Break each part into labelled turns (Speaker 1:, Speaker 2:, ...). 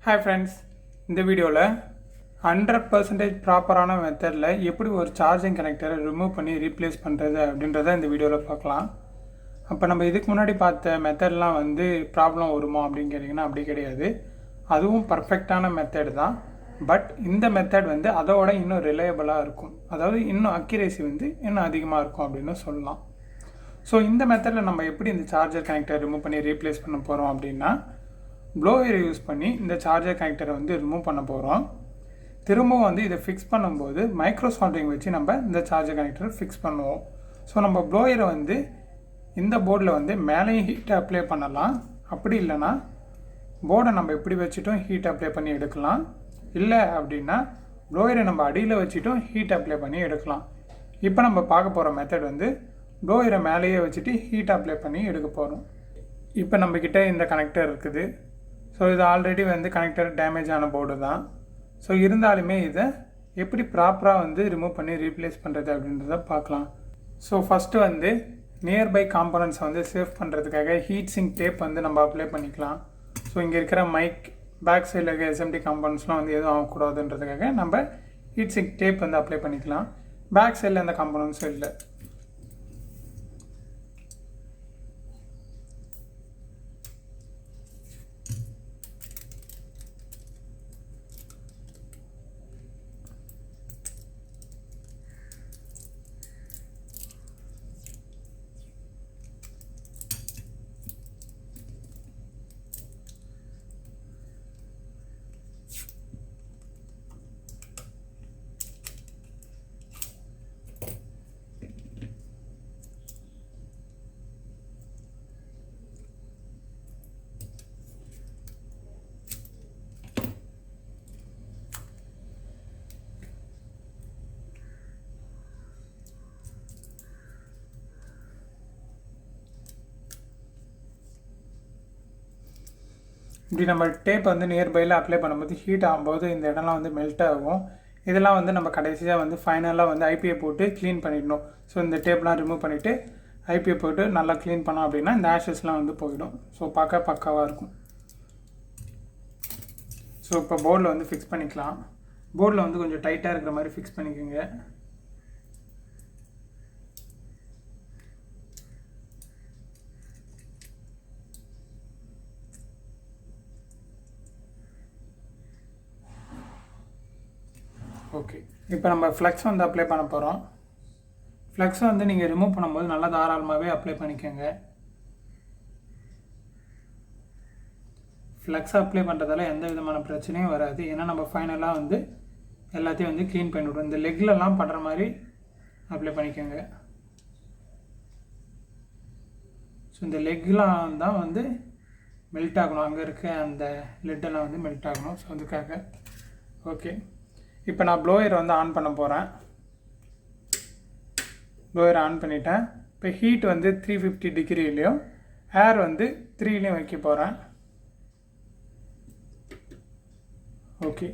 Speaker 1: Hi friends, இந்த வீடியோவில் 100% ப்ராப்பரான மெத்தடில் எப்படி ஒரு சார்ஜிங் கனெக்டரை ரிமூவ் பண்ணி ரீப்ளேஸ் பண்ணுறது அப்படின்றத இந்த வீடியோவில் பார்க்கலாம். அப்போ நம்ம இதுக்கு முன்னாடி பார்த்த மெத்தட்லாம் ப்ராப்ளம் வருமா அப்படின்னு கேட்டிங்கன்னா அப்படி கிடையாது. அதுவும் பர்ஃபெக்டான மெத்தட் தான். பட் இந்த மெத்தட் அதோட இன்னும் ரிலையபிளாக இருக்கும். அதாவது இன்னும் அக்யூரேசி இன்னும் அதிகமாக இருக்கும் அப்படின்னு சொல்லலாம். ஸோ இந்த மெத்தடில் நம்ம எப்படி இந்த சார்ஜர் கனெக்டரை ரிமூவ் பண்ணி ரீப்ளேஸ் பண்ண போகிறோம் அப்படின்னா, ப்ளோயரை யூஸ் பண்ணி இந்த சார்ஜர் கனெக்டரை ரிமூவ் பண்ண போகிறோம். திரும்பவும் இதை ஃபிக்ஸ் பண்ணும்போது மைக்ரோசால்டரிங் வச்சு நம்ம இந்த சார்ஜர் கனெக்டரை ஃபிக்ஸ் பண்ணுவோம். ஸோ நம்ம ப்ளோயரை இந்த போர்டில் மேலேயும் ஹீட்டை அப்ளை பண்ணலாம். அப்படி இல்லைன்னா போர்டை நம்ம எப்படி வச்சுட்டும் ஹீட் அப்ளை பண்ணி எடுக்கலாம். இல்லை அப்படின்னா ப்ளோயரை நம்ம அடியில் வச்சுட்டும் ஹீட் அப்ளை பண்ணி எடுக்கலாம். இப்போ நம்ம பார்க்க போகிற மெத்தட் ப்ளோயரை மேலேயே வச்சுட்டு ஹீட் அப்ளை பண்ணி எடுக்க போகிறோம். இப்போ நம்மக்கிட்ட இந்த கனெக்டர் இருக்குது. ஸோ இது ஆல்ரெடி கனெக்டர் டேமேஜ் ஆன போர்டு தான். ஸோ இருந்தாலுமே இதை எப்படி ப்ராப்பராக ரிமூவ் பண்ணி ரீப்ளேஸ் பண்ணுறது அப்படின்றத பார்க்கலாம். ஸோ ஃபஸ்ட்டு நியர்பை காம்போனன்ட்ஸை சேவ் பண்ணுறதுக்காக ஹீட் சிங்க் டேப் நம்ம அப்ளை பண்ணிக்கலாம். ஸோ இங்கே இருக்கிற மைக் பேக் சைடில் இருக்க எஸ்எம்டி காம்போனன்ட்ஸ்லாம் எதுவும் ஆகக்கூடாதுன்றதுக்காக நம்ம ஹீட் சிங்க் டேப் அப்ளை பண்ணிக்கலாம். பேக் சைடில் எந்த காம்போனன்ட்ஸும் இல்லை. இப்படி நம்ம டேப் நியர்பையில் அப்ளை பண்ணும்போது ஹீட் ஆகும்போது இந்த இடம்லாம் மெல்ட் ஆகும். இதெல்லாம் நம்ம கடைசியாக ஃபைனலாக ஐபிஐ போட்டு க்ளீன் பண்ணிடணும். ஸோ இந்த டேப்லாம் ரிமூவ் பண்ணிவிட்டு ஐபிஐ போட்டு நல்லா க்ளீன் பண்ணோம் அப்படின்னா இந்த ஆஷஸ்லாம் போயிடும். ஸோ பார்க்க பக்காவாக இருக்கும். ஸோ இப்போ போர்டில் ஃபிக்ஸ் பண்ணிக்கலாம். போர்டில் கொஞ்சம் டைட்டாக இருக்கிற மாதிரி ஃபிக்ஸ் பண்ணிக்கோங்க. ஓகே, இப்போ நம்ம ஃப்ளெக்ஸ் அப்ளை பண்ண போகிறோம். ஃப்ளெக்ஸ் நீங்கள் ரிமூவ் பண்ணும்போது நல்லா தாராளமாகவே அப்ளை பண்ணிக்கோங்க. ஃப்ளெக்ஸ் அப்ளை பண்ணுறதால எந்த விதமான பிரச்சனையும் வராது. ஏன்னா நம்ம ஃபைனலாக எல்லாத்தையும் க்ளீன் பண்ணிவிடுவோம். இந்த லெக்லலாம் பண்ணுற மாதிரி அப்ளை பண்ணிக்கோங்க. ஸோ இந்த லெக்லாம் தான் மெல்ட் ஆகணும். அங்கே இருக்க அந்த லெட்டெல்லாம் மெல்ட் ஆகணும். ஸோ அதுக்காக ஓகே. இப்போ நான் ப்ளோயரை ஆன் பண்ண போகிறேன். ப்ளோயரை ஆன் பண்ணிட்டேன். இப்போ ஹீட் 350 டிகிரிலையும் ஏர் 3லையும் வைக்க போகிறேன். ஓகே.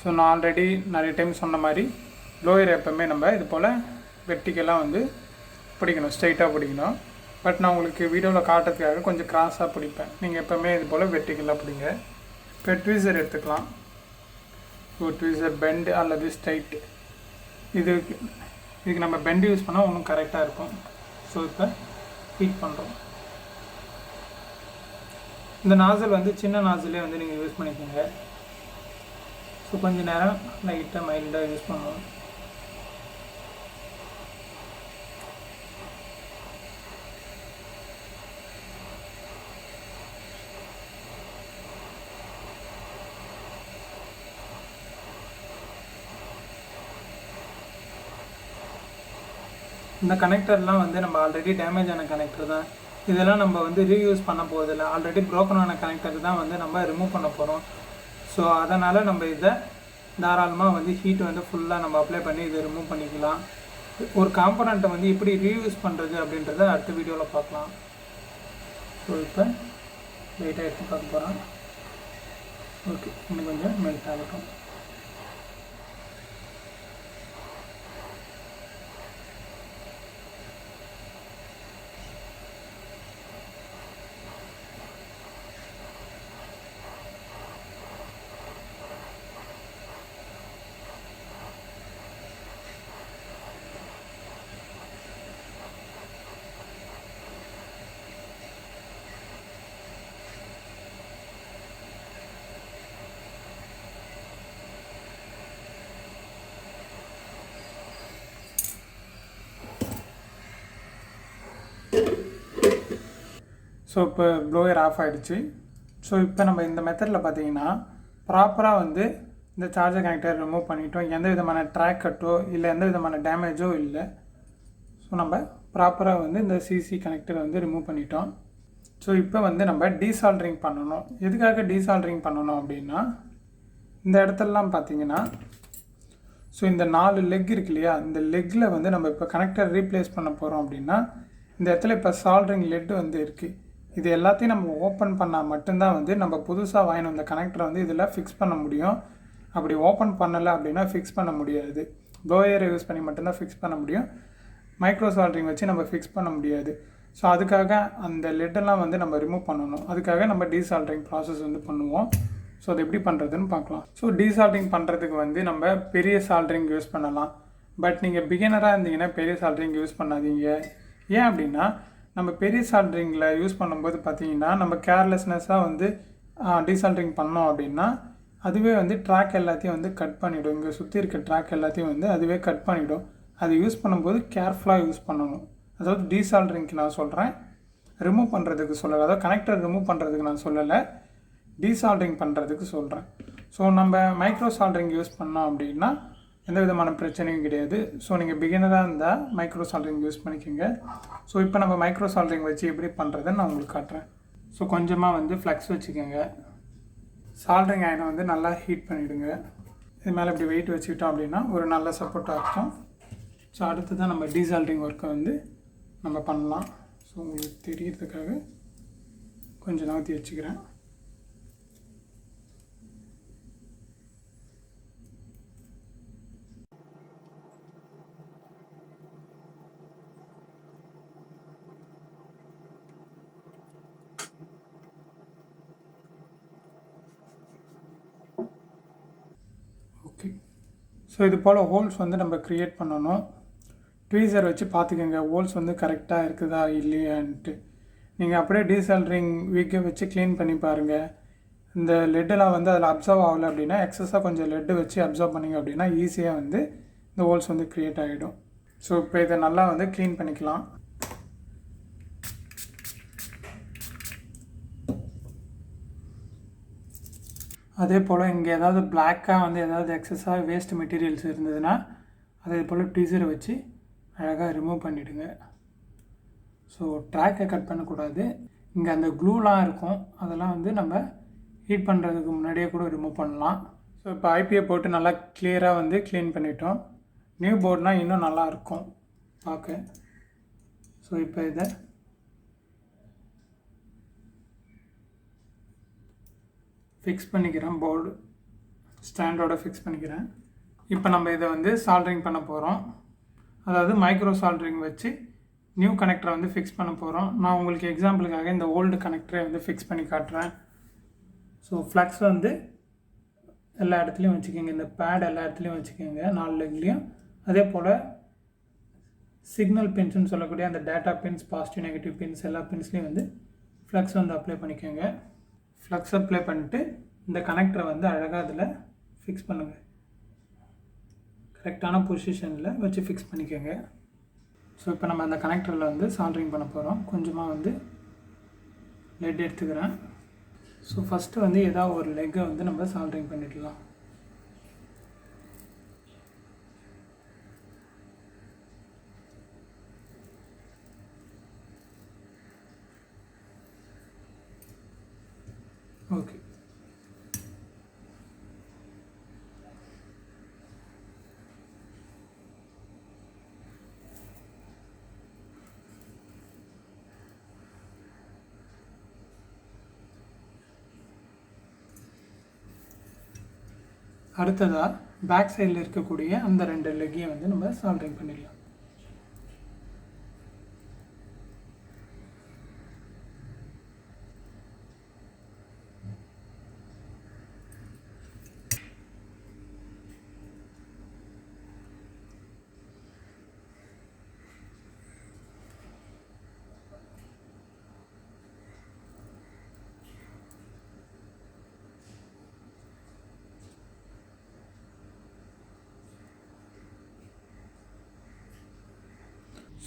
Speaker 1: ஸோ நான் ஆல்ரெடி நிறைய டைம் சொன்ன மாதிரி ப்ளோயரை எப்போவுமே நம்ம இது போல் வெர்டிக்கலாக பிடிக்கணும், ஸ்ட்ரைட்டாக பிடிக்கணும். பட் நான் உங்களுக்கு வீடியோவில் காட்டுறதுக்காக கொஞ்சம் கிராஸாக பிடிப்பேன். நீங்கள் எப்போவுமே இது போல் வெர்டிக்கலாக பிடிங்க. இப்போ ட்வீசர் எடுத்துக்கலாம். ஸோ ட்வீசர் பெண்டு அல்லது ஸ்ட்ரைட், இதுக்கு நம்ம பெண்டு யூஸ் பண்ணால் இன்னும் கரெக்டாக இருக்கும். ஸோ இப்போ ஹீட் பண்ணுறோம். இந்த நாசல் சின்ன நாசலே நீங்கள் யூஸ் பண்ணிக்கோங்க. ஸோ கொஞ்சம் நேரம் லைட்டாக மைல்டாக யூஸ் பண்ணுவோம். இந்த கனெக்டர்லாம் நம்ம ஆல்ரெடி டேமேஜ் ஆன கனெக்டர் தான். இதெல்லாம் நம்ம ரீயூஸ் பண்ண போவதில்லை. ஆல்ரெடி ப்ரோக்கனான கனெக்டர் தான் நம்ம ரிமூவ் பண்ண போகிறோம். ஸோ அதனால் நம்ம இதை தாராளமாக ஹீட் ஃபுல்லாக நம்ம அப்ளை பண்ணி இதை ரிமூவ் பண்ணிக்கலாம். ஒரு காம்போனண்ட்டை எப்படி ரீயூஸ் பண்ணுறது அப்படின்றத அடுத்த வீடியோவில் பார்க்கலாம். ஸோ இப்போ லைட்டாக எடுத்து பார்க்க போகிறோம். ஓகே, இன்னும் கொஞ்சம் மெல்ட் ஆகட்டும். ஸோ இப்போ ப்ளோயர் ஆஃப் ஆகிடுச்சு. ஸோ இப்போ நம்ம இந்த மெத்தடில் பார்த்தீங்கன்னா ப்ராப்பராக வந்து இந்த சார்ஜர் கனெக்டர் ரிமூவ் பண்ணிட்டோம். எந்த விதமான ட்ராக் கட்டோ இல்லை எந்த விதமான டேமேஜோ இல்லை. ஸோ நம்ம ப்ராப்பராக வந்து இந்த சிசி கனெக்டரை வந்து ரிமூவ் பண்ணிட்டோம். ஸோ இப்போ வந்து நம்ம டீசால்டரிங் பண்ணணும். எதுக்காக டீசால்டரிங் பண்ணணும் அப்படின்னா, இந்த இடத்துலலாம் பார்த்தீங்கன்னா ஸோ இந்த 4 லெக் இருக்கு இல்லையா, இந்த லெக்கில் வந்து நம்ம இப்போ கனெக்டர் ரீப்ளேஸ் பண்ண போகிறோம் அப்படின்னா இந்த இடத்துல இப்போ சால்டரிங் லெட் வந்து இருக்குது. இது எல்லாத்தையும் நம்ம ஓப்பன் பண்ணால் மட்டும்தான் வந்து நம்ம புதுசாக வாங்கின இந்த கனெக்டரை வந்து இதில் ஃபிக்ஸ் பண்ண முடியும். அப்படி ஓப்பன் பண்ணலை அப்படின்னா ஃபிக்ஸ் பண்ண முடியாது. ப்ளோயரை யூஸ் பண்ணி மட்டும்தான் ஃபிக்ஸ் பண்ண முடியும். மைக்ரோ சால்டரிங் வச்சு நம்ம ஃபிக்ஸ் பண்ண முடியாது. ஸோ அதுக்காக அந்த லெட்டெல்லாம் வந்து நம்ம ரிமூவ் பண்ணணும். அதுக்காக நம்ம டீசால்டரிங் ப்ராசஸ் வந்து பண்ணுவோம். ஸோ அது எப்படி பண்ணுறதுன்னு பார்க்கலாம். ஸோ டீசால்டரிங் பண்ணுறதுக்கு வந்து நம்ம பெரிய சால்டரிங் யூஸ் பண்ணலாம். பட் நீங்கள் பிகினராக இருந்தீங்கன்னா பெரிய சால்டரிங் யூஸ் பண்ணாதீங்க. ஏன் அப்படின்னா நம்ம பெரிய சால்டரிங்கில் யூஸ் பண்ணும்போது பார்த்தீங்கன்னா நம்ம கேர்லெஸ்னஸாக வந்து டீசால்டரிங் பண்ணோம் அப்படின்னா அதுவே வந்து ட்ராக் எல்லாத்தையும் வந்து கட் பண்ணிவிடும். இங்கே சுற்றி இருக்க ட்ராக் எல்லாத்தையும் வந்து அதுவே கட் பண்ணிவிடும். அது யூஸ் பண்ணும்போது கேர்ஃபுல்லாக யூஸ் பண்ணணும். அதாவது டீசால்டரிங்க்கு நான் சொல்கிறேன், ரிமூவ் பண்ணுறதுக்கு சொல்லலை. அதாவது கனெக்டர் ரிமூவ் பண்ணுறதுக்கு நான் சொல்லலை, டீசால்டரிங் பண்ணுறதுக்கு சொல்கிறேன். ஸோ நம்ம மைக்ரோ சால்டரிங் யூஸ் பண்ணோம் அப்படின்னா எந்த விதமான பிரச்சனையும் கிடையாது. ஸோ நீங்கள் பிகினராக இருந்தால் மைக்ரோ சால்டரிங் யூஸ் பண்ணிக்கோங்க. ஸோ இப்போ நம்ம மைக்ரோ சால்டரிங் வச்சு எப்படி பண்ணுறதுன்னு நான் உங்களுக்கு காட்டுறேன். ஸோ கொஞ்சமாக வந்து ஃப்ளக்ஸ் வச்சுக்கோங்க. சால்டரிங் அயனை வந்து நல்லா ஹீட் பண்ணிவிடுங்க. இது மேலே இப்படி வெயிட் வச்சுக்கிட்டோம் அப்படின்னா ஒரு நல்ல சப்போர்ட்டாக இருக்கும். ஸோ அடுத்து தான் நம்ம டீசால்டரிங் ஒர்க்கை வந்து நம்ம பண்ணலாம். ஸோ உங்களுக்கு தெரியறதுக்காக கொஞ்சம் நகர்த்தி வச்சுக்கிறேன். ஓகே, ஸோ இது போல் ஹோல்ஸ் வந்து நம்ம க்ரியேட் பண்ணணும். ட்வீசர் வச்சு பார்த்துக்கோங்க ஹோல்ஸ் வந்து கரெக்டாக இருக்குதா இல்லையான்ட்டு. நீங்கள் அப்படியே டீசால்டரிங் வீக்கை வச்சு க்ளீன் பண்ணி பாருங்கள். இந்த லெட்டெல்லாம் வந்து அதில் அப்சர்வ் ஆகலை அப்படின்னா எக்ஸஸாக கொஞ்சம் லெட்டு வச்சு அப்சர்வ் பண்ணிங்க அப்படின்னா ஈஸியாக வந்து இந்த ஹோல்ஸ் வந்து க்ரியேட் ஆகிடும். ஸோ இப்போ இதை நல்லா வந்து க்ளீன் பண்ணிக்கலாம். அதே போல் இங்கே ஏதாவது பிளாக்காக வந்து ஏதாவது எக்ஸஸாக வேஸ்ட் மெட்டீரியல்ஸ் இருந்ததுன்னா அதே போல் ட்வீசரை வச்சு அழகாக ரிமூவ் பண்ணிவிடுங்க. ஸோ ட்ராக்கை கட் பண்ணக்கூடாது. இங்கே அந்த க்ளூலாம் இருக்கும், அதெல்லாம் வந்து நம்ம ஹீட் பண்ணுறதுக்கு முன்னாடியே கூட ரிமூவ் பண்ணலாம். ஸோ இப்போ ஐபியை போட்டு நல்லா கிளியராக வந்து க்ளீன் பண்ணிட்டோம். நியூ போர்ட்னால் இன்னும் நல்லாயிருக்கும் பார்க்க. ஸோ இப்போ இதை ஃபிக்ஸ் பண்ணிக்கிறேன், போர்டு ஸ்டாண்டோட ஃபிக்ஸ் பண்ணிக்கிறேன். இப்போ நம்ம இதை வந்து சால்டரிங் பண்ண போகிறோம். அதாவது மைக்ரோ சால்டரிங் வச்சு நியூ கனெக்டரை வந்து ஃபிக்ஸ் பண்ண போகிறோம். நான் உங்களுக்கு எக்ஸாம்பிளுக்காக இந்த ஓல்டு கனெக்டரை வந்து ஃபிக்ஸ் பண்ணி காட்டுறேன். ஸோ ஃப்ளக்ஸ் வந்து எல்லா இடத்துலையும் வச்சுக்கோங்க, இந்த பேட் எல்லா இடத்துலையும் வச்சுக்கோங்க, 4 லெக்லேயும். அதே போல் சிக்னல் பின்ஸ்ன்னு சொல்லக்கூடிய அந்த data pins, positive negative pins எல்லா பின்ஸ்லேயும் வந்து ஃப்ளக்ஸ் வந்து அப்ளை பண்ணிக்கோங்க. ஃப்ளக்ஸ் அப்ளை பண்ணிட்டு இந்த கனெக்டரை வந்து அழகாக அதில் ஃபிக்ஸ் பண்ணுங்கள். கரெக்டான பொசிஷனில் வச்சு ஃபிக்ஸ் பண்ணிக்கோங்க. ஸோ இப்போ நம்ம அந்த கனெக்டரில் வந்து சால்டரிங் பண்ண போகிறோம். கொஞ்சமாக வந்து லெட் எடுத்துக்கிறேன். ஸோ ஃபஸ்ட்டு வந்து ஏதாவது ஒரு லெக்கை வந்து நம்ம சால்டரிங் பண்ணிடலாம். ஓகே, அடுத்ததாக பேக் சைடில் இருக்கக்கூடிய அந்த 2 லெக்கையும் வந்து நம்ம சால்டரிங் பண்ணிடலாம்.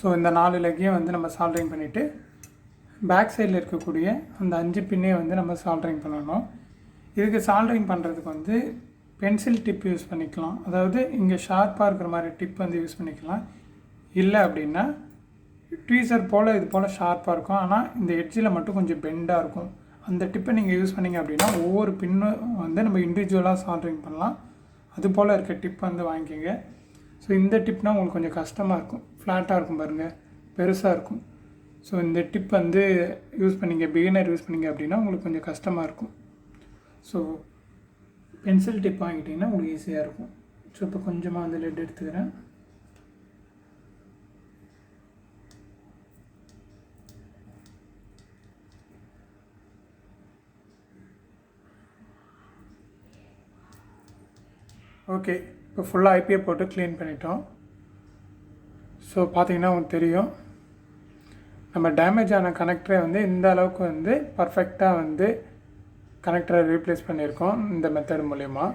Speaker 1: ஸோ இந்த 4 லெக்கையும் வந்து நம்ம சால்டரிங் பண்ணிவிட்டு பேக் சைடில் இருக்கக்கூடிய அந்த 5 பின்னே வந்து நம்ம சால்டரிங் பண்ணணும். இதுக்கு சால்டரிங் பண்ணுறதுக்கு வந்து பென்சில் டிப் யூஸ் பண்ணிக்கலாம். அதாவது இங்கே ஷார்ப்பாக இருக்கிற மாதிரி டிப் வந்து யூஸ் பண்ணிக்கலாம். இல்லை அப்படின்னா ட்வீசர் போல் இது போல் ஷார்ப்பாக இருக்கும், ஆனால் இந்த எட்ஜில் மட்டும் கொஞ்சம் பெண்டாக இருக்கும். அந்த டிப்பை நீங்கள் யூஸ் பண்ணிங்க அப்படின்னா ஒவ்வொரு பின்னும் வந்து நம்ம இண்டிவிஜுவலாக சால்டரிங் பண்ணலாம். அது போல் இருக்க டிப் வந்து வாங்கிக்கோங்க. ஸோ இந்த டிப்னால் உங்களுக்கு கொஞ்சம் கஷ்டமாக இருக்கும், ஃப்ளாட்டாக இருக்கும் பாருங்கள், பெருசாக இருக்கும். ஸோ இந்த டிப் வந்து யூஸ் பண்ணிங்க, பிகினர் யூஸ் பண்ணிங்க அப்படின்னா உங்களுக்கு கொஞ்சம் கஷ்டமாக இருக்கும். ஸோ பென்சில் டிப் வாங்கிட்டிங்கன்னா உங்களுக்கு ஈஸியாக இருக்கும். ஸோ இப்போ கொஞ்சமாக வந்து லெட் எடுத்துக்கிறேன். ஓகே, இப்போ ஃபுல்லாக ஐபிஐ போட்டு க்ளீன் பண்ணிட்டோம். ஸோ பார்த்தீங்கன்னா உங்களுக்கு தெரியும், நம்ம டேமேஜ் ஆன கனெக்டரை வந்து இந்த அளவுக்கு வந்து பர்ஃபெக்டாக வந்து கனெக்டரை ரீப்ளேஸ் பண்ணியிருக்கோம் இந்த மெத்தட் மூலிமா.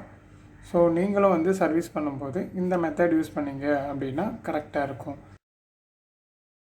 Speaker 1: ஸோ நீங்களும் வந்து சர்வீஸ் பண்ணும்போது இந்த மெத்தட் யூஸ் பண்ணிங்க அப்படின்னா கரெக்டாக இருக்கும்.